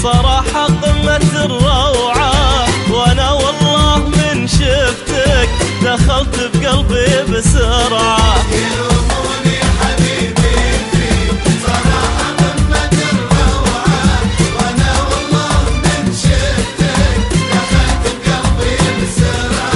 صراحة قمة الروعة، وانا والله من شفتك دخلت بقلبي بسرعة. يلوموني حبيبي فيك صراحة قمة الروعة، وانا والله من شفتك دخلت بقلبي بسرعة.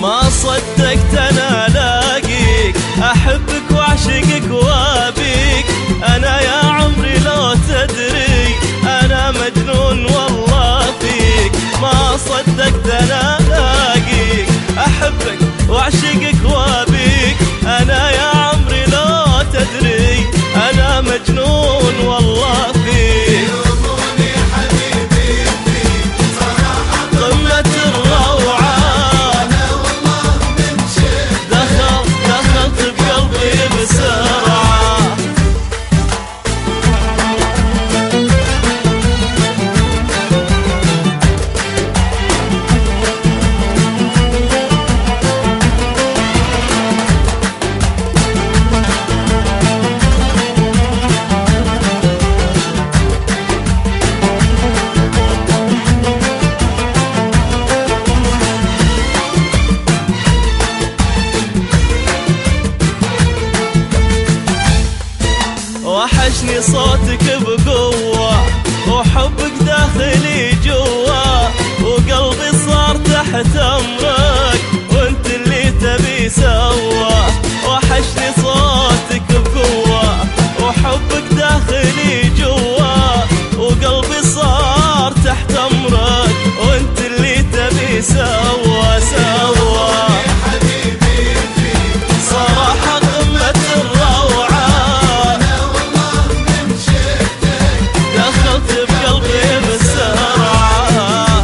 ما صدقت انا الاقيك، احبك واعشقك وابيك، انا يا عمري لو تدري انا مجنون والله فيك. ما صدقت انا الاقيك، احبك واعشقك وابيك، انا يا عمري لو تدري انا مجنون والله فيك. يلوموني حبيبي فيك صراحة قمة الروعة، دخلت بقلبي بسرعة. وحشني صوتك بقوة، وحبك داخلي جوا، وقلبي صار تحت أمرك، وانت اللي تبي سوا. وحشني صوتك بقوة، وحبك داخلي جوا، وقلبي صار تحت أمرك، وانت اللي تبي سوا سوا. صراحة قمة الروعة، دخلت بقلبي بسرعة.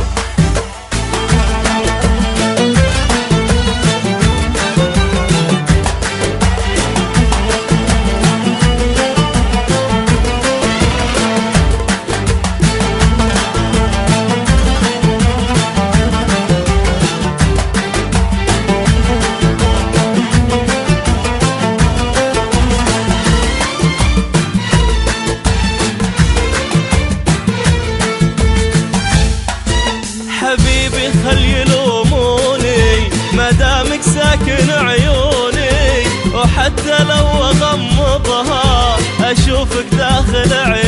حبيبي خل يلوموني مدامك ساكن عيوني، وحتى لو اغمضها اشوفك داخل عيوني.